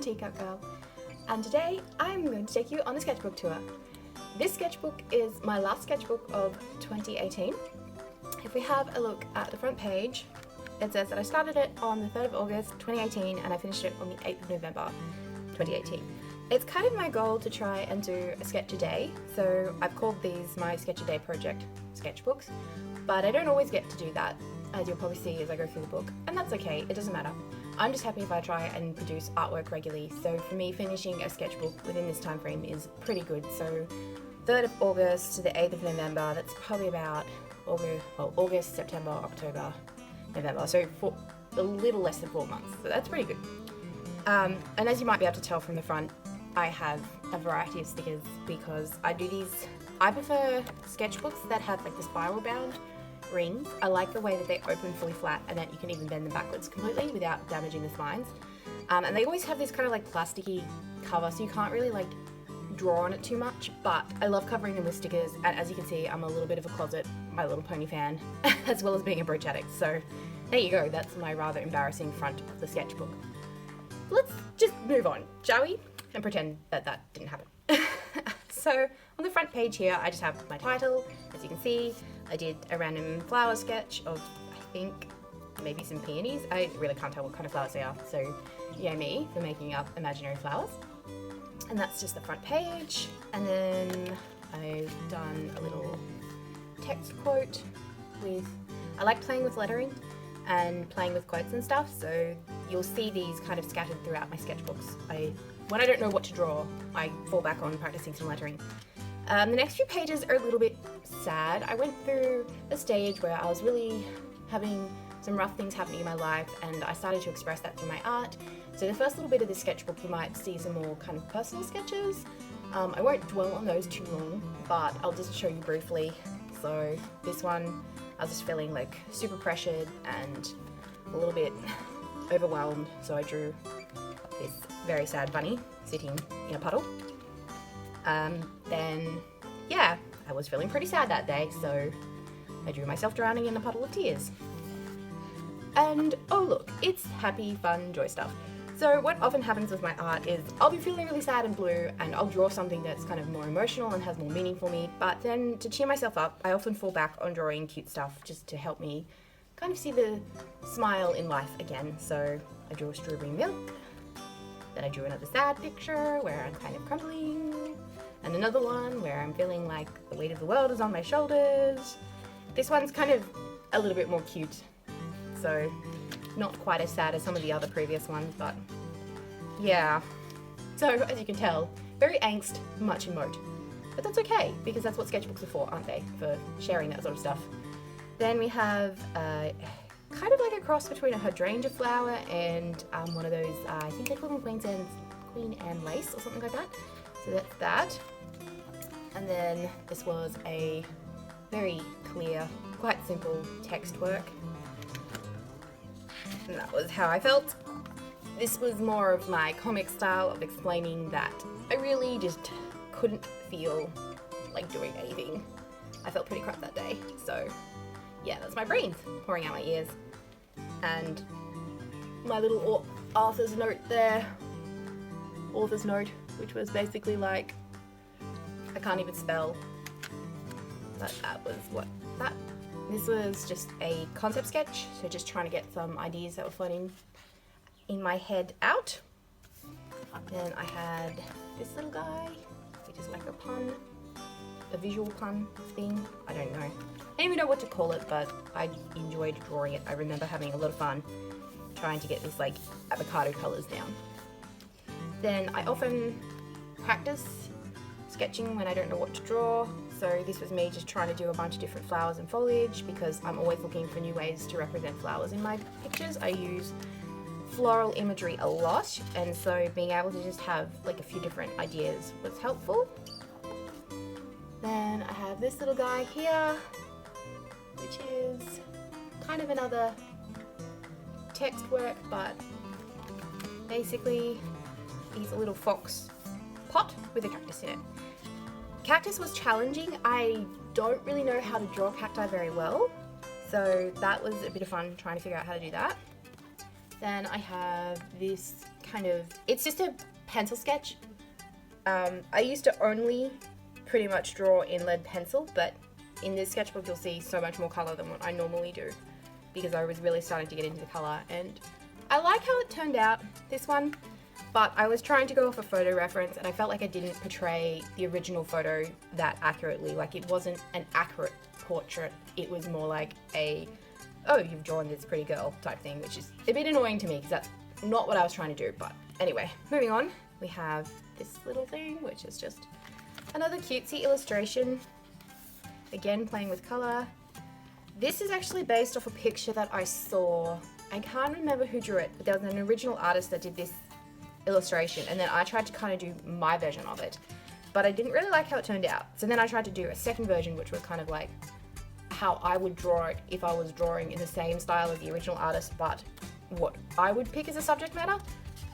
Teacup Girl, and today I'm going to take you on a sketchbook tour. This sketchbook is my last sketchbook of 2018. If we have a look at the front page, it says that I started it on the 3rd of August 2018 and I finished it on the 8th of November 2018. It's kind of my goal to try and do a sketch a day, so I've called these my Sketch a Day project sketchbooks, but I don't always get to do that, as you'll probably see as I go through the book, and that's okay, it doesn't matter. I'm just happy if I try and produce artwork regularly, so for me finishing a sketchbook within this time frame is pretty good. So 3rd of August to the 8th of November, that's probably about August, September, October, November, so for a little less than 4 months, so that's pretty good. And as you might be able to tell from the front, I have a variety of stickers because I prefer sketchbooks that have like the spiral bound rings. I like the way that they open fully flat and that you can even bend them backwards completely without damaging the spines. And they always have this kind of like plasticky cover, so you can't really like draw on it too much, but I love covering them with stickers, and as you can see, I'm a little bit of a closet My Little Pony fan, as well as being a brooch addict, so there you go, that's my rather embarrassing front of the sketchbook. Let's just move on, shall we? And pretend that that didn't happen. So on the front page here, I just have my title. As you can see, I did a random flower sketch of, I think, maybe some peonies. I really can't tell what kind of flowers they are, so yay me for making up imaginary flowers. And that's just the front page. And then I've done a little text quote with, I like playing with lettering and playing with quotes and stuff, so you'll see these kind of scattered throughout my sketchbooks. When I don't know what to draw, I fall back on practicing some lettering. The next few pages are a little bit sad. I went through a stage where I was really having some rough things happening in my life, and I started to express that through my art. So the first little bit of this sketchbook, you might see some more kind of personal sketches. I won't dwell on those too long, but I'll just show you briefly. So this one, I was just feeling like super pressured and a little bit overwhelmed, so I drew this very sad bunny sitting in a puddle. Then, yeah, I was feeling pretty sad that day, so I drew myself drowning in a puddle of tears. And oh look, it's happy, fun, joy stuff. So what often happens with my art is I'll be feeling really sad and blue and I'll draw something that's kind of more emotional and has more meaning for me, but then to cheer myself up, I often fall back on drawing cute stuff just to help me kind of see the smile in life again. So I drew a strawberry milk, then I drew another sad picture where I'm kind of crumbling, and another one where I'm feeling like the weight of the world is on my shoulders. This one's kind of a little bit more cute, so not quite as sad as some of the other previous ones, but yeah. So as you can tell, very angst, much emote. But that's okay, because that's what sketchbooks are for, aren't they? For sharing that sort of stuff. Then we have kind of like a cross between a hydrangea flower and one of those, I think they call them Queen Anne lace or something like that. So that's that. And then this was a very clear, quite simple text work. And that was how I felt. This was more of my comic style of explaining that I really just couldn't feel like doing anything. I felt pretty crap that day, so yeah, that's my brains pouring out my ears. And my little author's note there, author's note, which was basically like, I can't even spell, but that was what that. This was just a concept sketch, so just trying to get some ideas that were floating in my head out. Then I had this little guy, which is like a pun, a visual pun thing, I don't know. I don't even know what to call it, but I enjoyed drawing it. I remember having a lot of fun trying to get these like avocado colours down. Then I often practice sketching when I don't know what to draw. So this was me just trying to do a bunch of different flowers and foliage because I'm always looking for new ways to represent flowers in my pictures. I use floral imagery a lot, and so being able to just have like a few different ideas was helpful. Then I have this little guy here, which is kind of another text work, but basically he's a little fox pot with a cactus in it. Cactus was challenging. I don't really know how to draw cacti very well, so that was a bit of fun trying to figure out how to do that. Then I have this it's just a pencil sketch. I used to only pretty much draw in lead pencil, but in this sketchbook you'll see so much more colour than what I normally do, because I was really starting to get into the colour, and I like how it turned out, this one, but I was trying to go off a photo reference and I felt like I didn't portray the original photo that accurately. Like, it wasn't an accurate portrait, it was more like a, oh, you've drawn this pretty girl type thing, which is a bit annoying to me because that's not what I was trying to do. But anyway, moving on, we have this little thing, which is just another cutesy illustration. Again, playing with colour. This is actually based off a picture that I saw. I can't remember who drew it, but there was an original artist that did this illustration, and then I tried to kind of do my version of it, but I didn't really like how it turned out. So then I tried to do a second version, which was kind of like how I would draw it if I was drawing in the same style as the original artist, but what I would pick as a subject matter.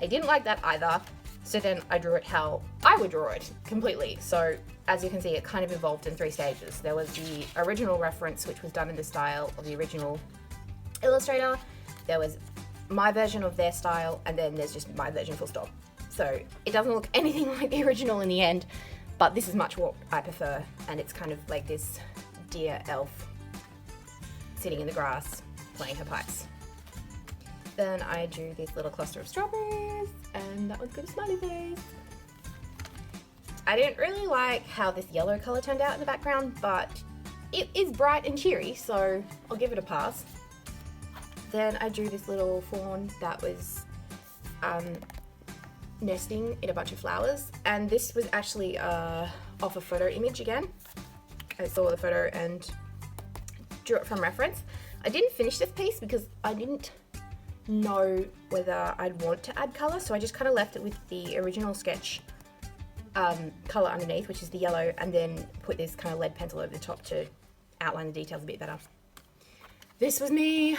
I didn't like that either. So then I drew it how I would draw it completely. So as you can see, it kind of evolved in 3 stages. There was the original reference, which was done in the style of the original illustrator. There was my version of their style, and then there's just my version full stop. So it doesn't look anything like the original in the end, but this is much what I prefer, and it's kind of like this dear elf sitting in the grass playing her pipes. Then I drew this little cluster of strawberries, and that one's got a smiley face. I didn't really like how this yellow colour turned out in the background, but it is bright and cheery, so I'll give it a pass. Then I drew this little fawn that was nesting in a bunch of flowers, and this was actually off a photo image again. I saw the photo and drew it from reference. I didn't finish this piece because I didn't know whether I'd want to add colour, so I just kind of left it with the original sketch colour underneath, which is the yellow, and then put this kind of lead pencil over the top to outline the details a bit better. This was me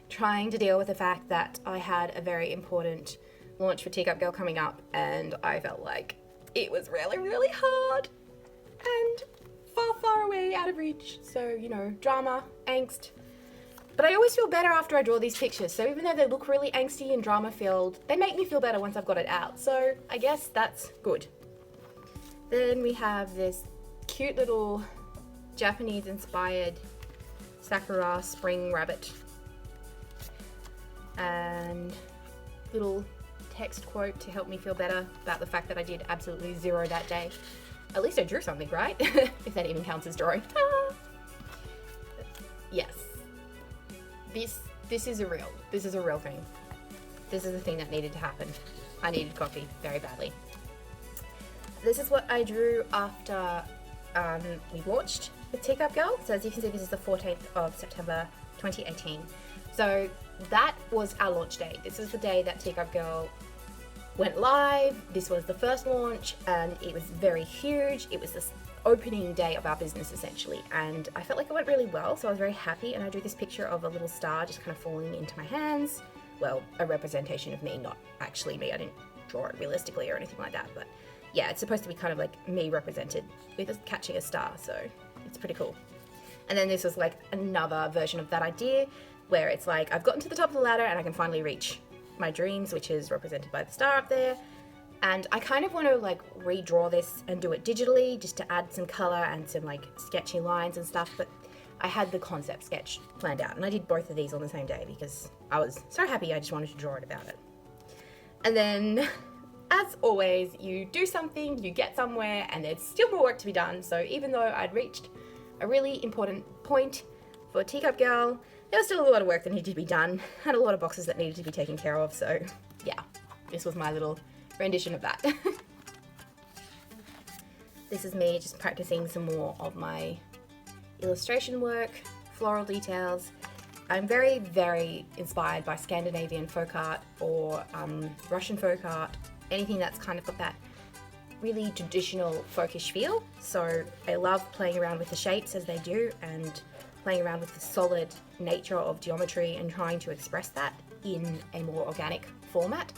trying to deal with the fact that I had a very important launch for Teacup Girl coming up, and I felt like it was really, really hard and far, far away, out of reach. So, you know, drama, angst. But I always feel better after I draw these pictures, so even though they look really angsty and drama-filled, they make me feel better once I've got it out, so I guess that's good. Then we have this cute little Japanese-inspired Sakura spring rabbit, and little text quote to help me feel better about the fact that I did absolutely 0 that day. At least I drew something, right? If that even counts as drawing. Yes. This is a real thing. This is the thing that needed to happen. I needed coffee very badly. This is what I drew after we launched with Teacup Girl. So as you can see, this is the 14th of September 2018. So that was our launch day. This was the day that Teacup Girl went live. This was the first launch, and it was very huge. It was this opening day of our business essentially, and I felt like it went really well, so I was very happy. And I drew this picture of a little star just kind of falling into my hands. Well, a representation of me, not actually me. I didn't draw it realistically or anything like that, but yeah, it's supposed to be kind of like me represented with us catching a star, so it's pretty cool. And then this was like another version of that idea where it's like I've gotten to the top of the ladder and I can finally reach my dreams, which is represented by the star up there. And I kind of want to like redraw this and do it digitally just to add some color and some like sketchy lines and stuff, but I had the concept sketch planned out, and I did both of these on the same day because I was so happy. I just wanted to draw it about it. And then as always, you do something, you get somewhere, and there's still more work to be done. So even though I'd reached a really important point for Teacup Girl, there was still a lot of work that needed to be done and a lot of boxes that needed to be taken care of. So yeah, this was my little rendition of that. This is me just practicing some more of my illustration work, floral details. I'm very, very inspired by Scandinavian folk art or Russian folk art, anything that's kind of got that really traditional folkish feel. So I love playing around with the shapes as they do and playing around with the solid nature of geometry and trying to express that in a more organic format.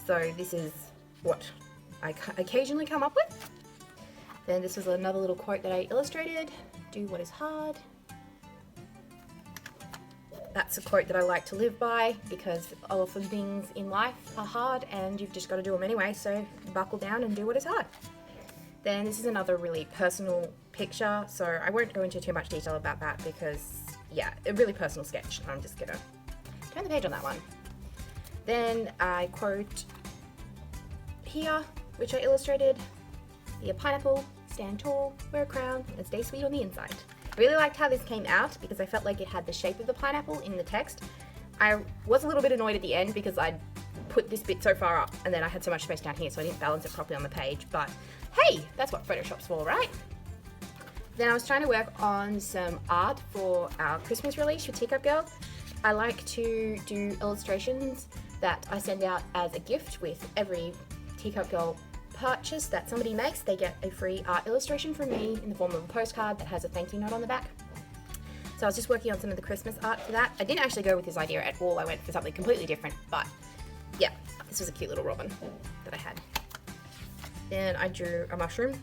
So this is what I occasionally come up with. Then this was another little quote that I illustrated. Do what is hard. that's a quote that I like to live by, because often things in life are hard and you've just got to do them anyway, so buckle down and do what is hard. Then this is another really personal picture, so I won't go into too much detail about that because, yeah, a really personal sketch. I'm just gonna turn the page on that one. Then I quote here, which I illustrated, "Be a pineapple, stand tall, wear a crown, and stay sweet on the inside." I really liked how this came out because I felt like it had the shape of the pineapple in the text. I was a little bit annoyed at the end because I'd put this bit so far up and then I had so much space down here, so I didn't balance it properly on the page, but hey, that's what Photoshop's for, right? Then I was trying to work on some art for our Christmas release for Teacup Girl. I like to do illustrations that I send out as a gift. With every Teacup Girl purchase that somebody makes, they get a free art illustration from me in the form of a postcard that has a thank you note on the back. So I was just working on some of the Christmas art for that. I didn't actually go with this idea at all. I went for something completely different, but yeah, this was a cute little robin that I had. Then I drew a mushroom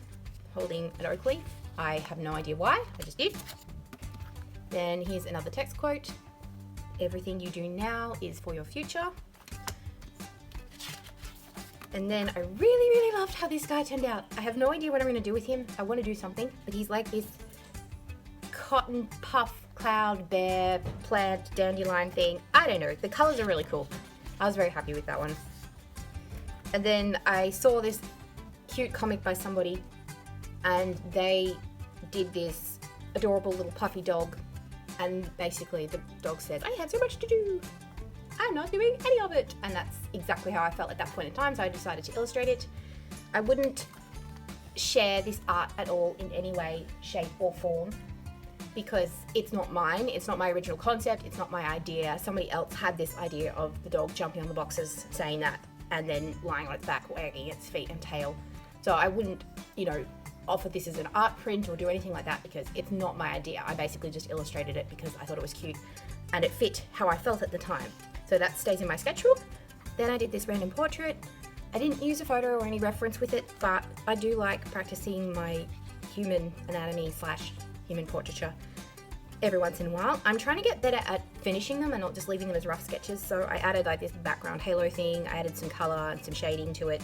holding an oak leaf. I have no idea why, I just did. Then here's another text quote. "Everything you do now is for your future." And then I really loved how this guy turned out. I have no idea what I'm going to do with him. I want to do something, but he's like this cotton puff cloud bear plant dandelion thing. I don't know. The colors are really cool. I was very happy with that one. And then I saw this cute comic by somebody, and they did this adorable little puffy dog, and basically the dog says, "I have so much to do. I'm not doing any of it." And that's exactly how I felt at that point in time, so I decided to illustrate it. I wouldn't share this art at all in any way, shape or form, because it's not mine, it's not my original concept, it's not my idea. Somebody else had this idea of the dog jumping on the boxes, saying that, and then lying on its back, wagging its feet and tail. So I wouldn't, offer this as an art print or do anything like that because it's not my idea. I basically just illustrated it because I thought it was cute and it fit how I felt at the time. So that stays in my sketchbook. Then I did this random portrait. I didn't use a photo or any reference with it, but I do like practicing my human anatomy / human portraiture every once in a while. I'm trying to get better at finishing them and not just leaving them as rough sketches, so I added like this background halo thing. I added some colour and some shading to it,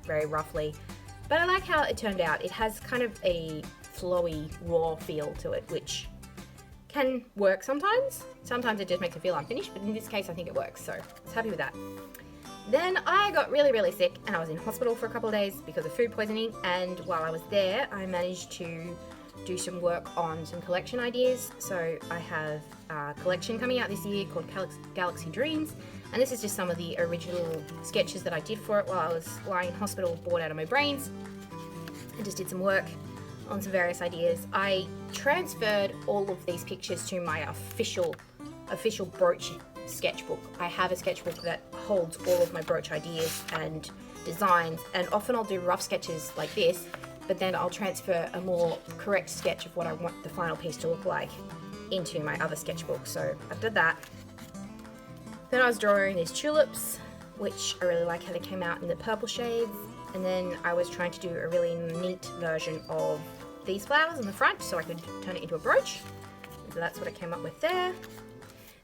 very roughly. But I like how it turned out. It has kind of a flowy, raw feel to it, which can work sometimes. Sometimes it just makes it feel unfinished, but in this case I think it works, so I was happy with that. Then I got really sick and I was in hospital for a couple of days because of food poisoning, and while I was there I managed to do some work on some collection ideas. So I have a collection coming out this year called Galaxy Dreams, and this is just some of the original sketches that I did for it while I was lying in hospital, bored out of my brains. I just did some work on some various ideas. I transferred all of these pictures to my official brooch sketchbook. I have a sketchbook that holds all of my brooch ideas and designs, and often I'll do rough sketches like this, but then I'll transfer a more correct sketch of what I want the final piece to look like into my other sketchbook. So I did that. Then I was drawing these tulips, which I really like how they came out in the purple shades. And then I was trying to do a really neat version of these flowers in the front so I could turn it into a brooch. So that's what I came up with there.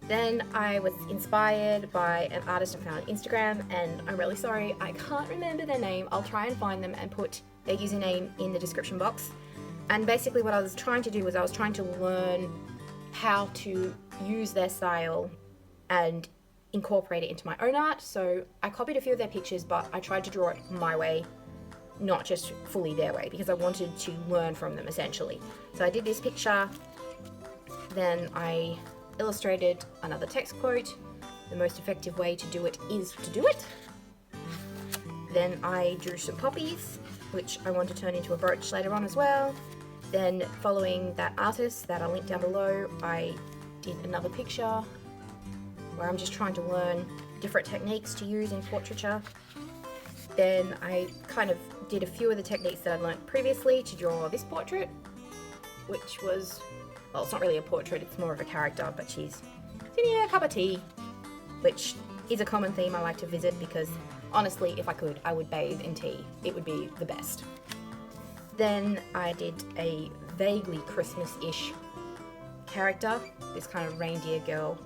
Then I was inspired by an artist I found on Instagram, and I'm really sorry, I can't remember their name. I'll try and find them and put their username in the description box. And basically what I was trying to do was I was trying to learn how to use their style and incorporate it into my own art. So I copied a few of their pictures, but I tried to draw it my way, not just fully their way, because I wanted to learn from them essentially. So I did this picture, then I illustrated another text quote, "The most effective way to do it is to do it." Then I drew some poppies, which I want to turn into a brooch later on as well. Then following that artist that I'll link down below, I did another picture where I'm just trying to learn different techniques to use in portraiture. Then I kind of did a few of the techniques that I'd learnt previously to draw this portrait, which was, well, it's not really a portrait, it's more of a character, but she's sitting in a cup of tea, which is a common theme I like to visit because honestly, if I could, I would bathe in tea. It would be the best. Then I did a vaguely Christmas-ish character, this kind of reindeer girl.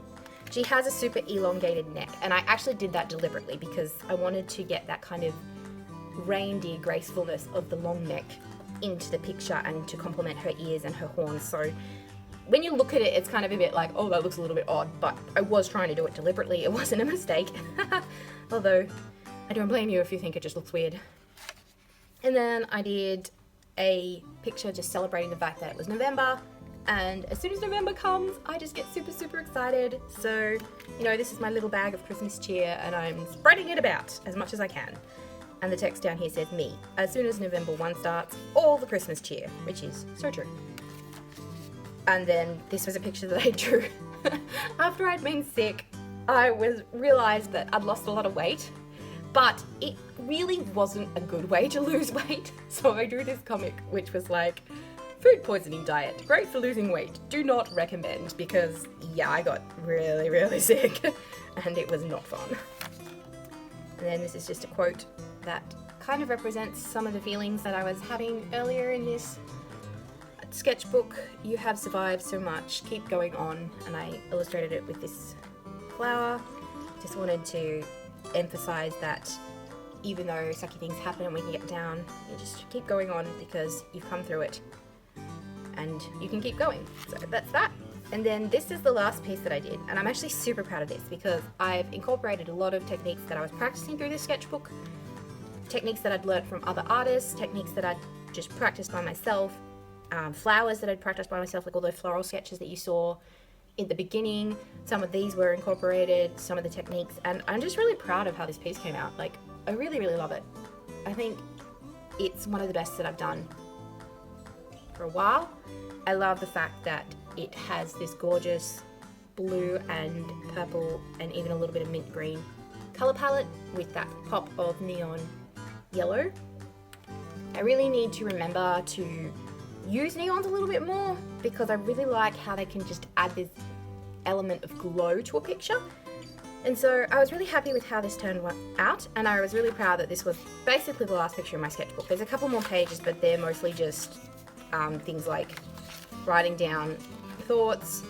She has a super elongated neck, and I actually did that deliberately because I wanted to get that kind of reindeer gracefulness of the long neck into the picture and to complement her ears and her horns. So when you look at it, it's kind of a bit like, oh, that looks a little bit odd, but I was trying to do it deliberately. It wasn't a mistake. Although I don't blame you if you think it just looks weird. And then I did a picture just celebrating the fact that it was November, and as soon as November comes, I just get super, super excited. So, you know, this is my little bag of Christmas cheer, and I'm spreading it about as much as I can. And the text down here says, me, as soon as November 1 starts, all the Christmas cheer, which is so true. And then this was a picture that I drew after I'd been sick. I realized that I'd lost a lot of weight, but it really wasn't a good way to lose weight. So I drew this comic, which was like, food poisoning diet, great for losing weight, do not recommend, because yeah, I got really, really sick and it was not fun. And then this is just a quote that kind of represents some of the feelings that I was having earlier in this sketchbook. You have survived so much, keep going on. And I illustrated it with this flower. Just wanted to emphasize that even though sucky things happen and we can get down, you just keep going on because you've come through it and you can keep going. So that's that. And then this is the last piece that I did, and I'm actually super proud of this because I've incorporated a lot of techniques that I was practicing through this sketchbook, techniques that I'd learned from other artists, techniques that I'd just practiced by myself, flowers that I'd practiced by myself, like all the floral sketches that you saw in the beginning. Some of these were incorporated, some of the techniques, and I'm just really proud of how this piece came out. Like, I really, really love it. I think it's one of the best that I've done for a while. I love the fact that it has this gorgeous blue and purple and even a little bit of mint green color palette with that pop of neon yellow. I really need to remember to use neons a little bit more because I really like how they can just add this element of glow to a picture. And so I was really happy with how this turned out, and I was really proud that this was basically the last picture in my sketchbook. There's a couple more pages, but they're mostly just things like writing down thoughts,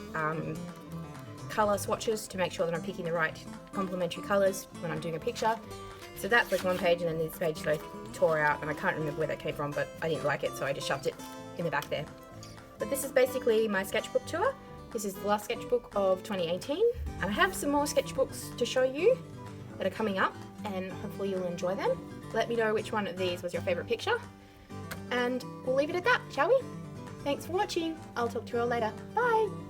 color swatches to make sure that I'm picking the right complementary colors when I'm doing a picture. So that's like one page, and then this page that I tore out, and I can't remember where that came from, but I didn't like it, so I just shoved it in the back there. But this is basically my sketchbook tour. This is the last sketchbook of 2018, and I have some more sketchbooks to show you that are coming up, and hopefully you'll enjoy them. Let me know which one of these was your favorite picture, and we'll leave it at that, shall we? Thanks for watching. I'll talk to you all later. Bye!